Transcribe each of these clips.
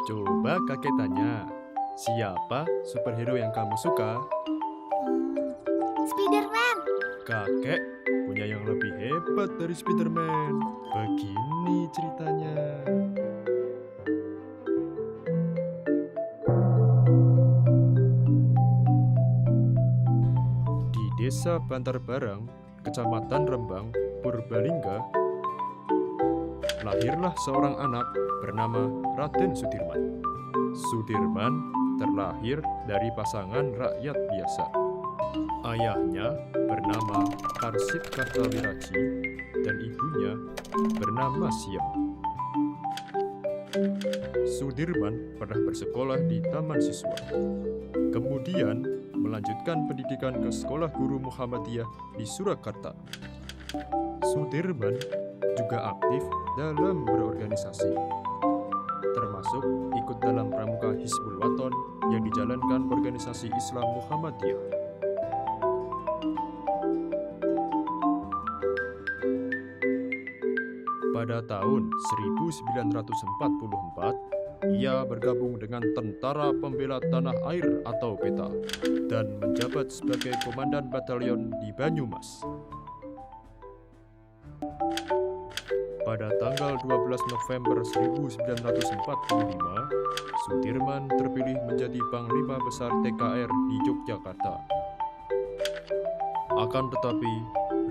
Coba kakek tanya, siapa superhero yang kamu suka? Spiderman. Kakek punya yang lebih hebat dari Spiderman. Begini ceritanya. Di desa Bantar Barang, kecamatan Rembang, Purbalingga, lahirlah seorang anak bernama Raden Sudirman. Sudirman terlahir dari pasangan rakyat biasa. Ayahnya bernama Karsit Kartawiraji dan ibunya bernama Siem. Sudirman pernah bersekolah di Taman Siswa. Kemudian melanjutkan pendidikan ke Sekolah Guru Muhammadiyah di Surakarta. Sudirman juga aktif dalam berorganisasi, termasuk ikut dalam pramuka Hizbul Waton yang dijalankan organisasi Islam Muhammadiyah. Pada tahun 1944, ia bergabung dengan Tentara Pembela Tanah Air atau PETA dan menjabat sebagai Komandan Batalion di Banyumas. Pada tanggal 12 November 1945, Sudirman terpilih menjadi Panglima Besar TKR di Yogyakarta. Akan tetapi,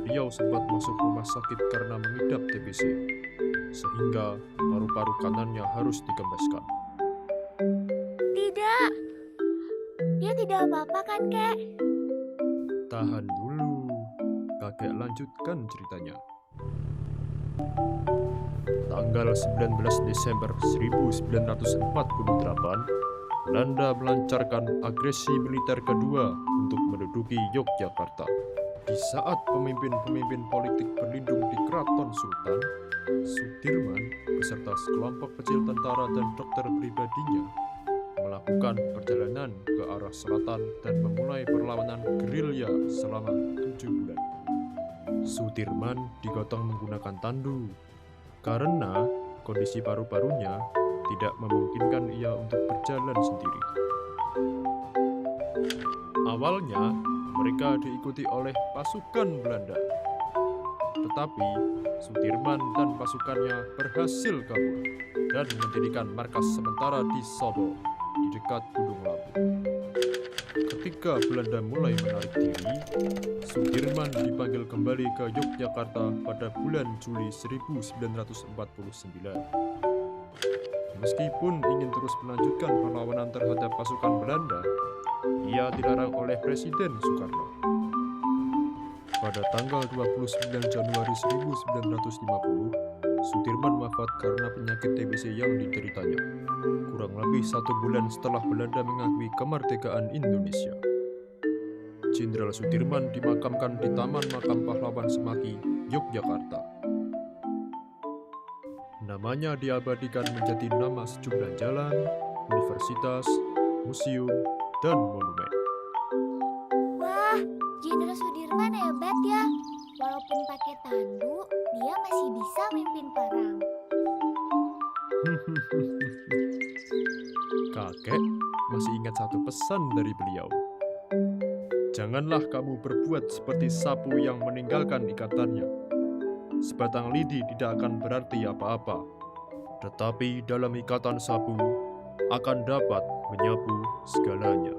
beliau sempat masuk rumah sakit karena mengidap TBC, sehingga paru-paru kanannya harus dikempeskan. Tidak. Dia tidak apa-apa kan, Kek? Tahan dulu, kakek lanjutkan ceritanya. Tanggal 19 Desember 1948, Belanda melancarkan agresi militer kedua untuk menduduki Yogyakarta. Di saat pemimpin-pemimpin politik berlindung di Keraton Sultan, Sudirman beserta sekelompok kecil tentara dan dokter pribadinya melakukan perjalanan ke arah selatan dan memulai perlawanan gerilya selama 7 bulan. Sudirman digotong menggunakan tandu karena kondisi paru-parunya tidak memungkinkan ia untuk berjalan sendiri. Awalnya, mereka diikuti oleh pasukan Belanda. Tetapi, Sudirman dan pasukannya berhasil kabur dan mendirikan markas sementara di Sobo, di dekat Gunung Lawu. Ketika Belanda mulai menarik diri, Sudirman dipanggil kembali ke Yogyakarta pada bulan Juli 1949. Meskipun ingin terus melanjutkan perlawanan terhadap pasukan Belanda, ia dilarang oleh Presiden Soekarno. Pada tanggal 29 Januari 1950, Sudirman wafat karena penyakit TBC yang dideritanya, kurang lebih 1 bulan setelah Belanda mengakui kemerdekaan Indonesia. Jenderal Sudirman dimakamkan di Taman Makam Pahlawan Semaki, Yogyakarta. Namanya diabadikan menjadi nama sejumlah jalan, universitas, museum, dan monumen. Wah, Jenderal Sudirman hebat ya. Walaupun pakai tandu, dia masih bisa mimpin perang. Kakek masih ingat satu pesan dari beliau. Janganlah kamu berbuat seperti sapu yang meninggalkan ikatannya. Sebatang lidi tidak akan berarti apa-apa, tetapi dalam ikatan sapu akan dapat menyapu segalanya.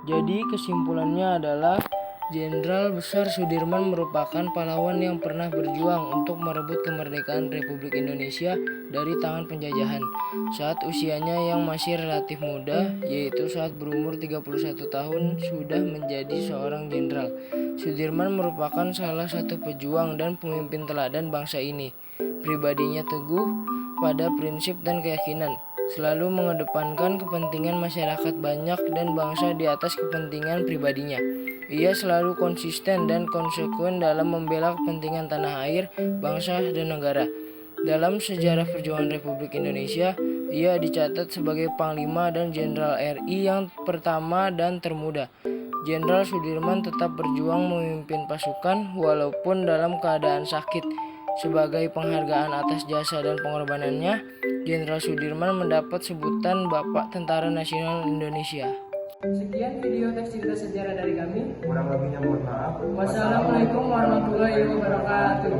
Jadi kesimpulannya adalah Jenderal Besar Sudirman merupakan pahlawan yang pernah berjuang untuk merebut kemerdekaan Republik Indonesia dari tangan penjajahan. Saat usianya yang masih relatif muda, yaitu saat berumur 31 tahun, sudah menjadi seorang jenderal. Sudirman merupakan salah satu pejuang dan pemimpin teladan bangsa ini. Pribadinya teguh pada prinsip dan keyakinan, selalu mengedepankan kepentingan masyarakat banyak dan bangsa di atas kepentingan pribadinya. Ia selalu konsisten dan konsekuen dalam membela kepentingan tanah air, bangsa, dan negara. Dalam sejarah perjuangan Republik Indonesia, ia dicatat sebagai Panglima dan Jenderal RI yang pertama dan termuda. Jenderal Sudirman tetap berjuang memimpin pasukan walaupun dalam keadaan sakit. Sebagai penghargaan atas jasa dan pengorbanannya, Jenderal Sudirman mendapat sebutan Bapak Tentara Nasional Indonesia. Sekian video teks cerita sejarah dari kami. Kurang lebihnya mohon maaf. Wassalamualaikum warahmatullahi wabarakatuh.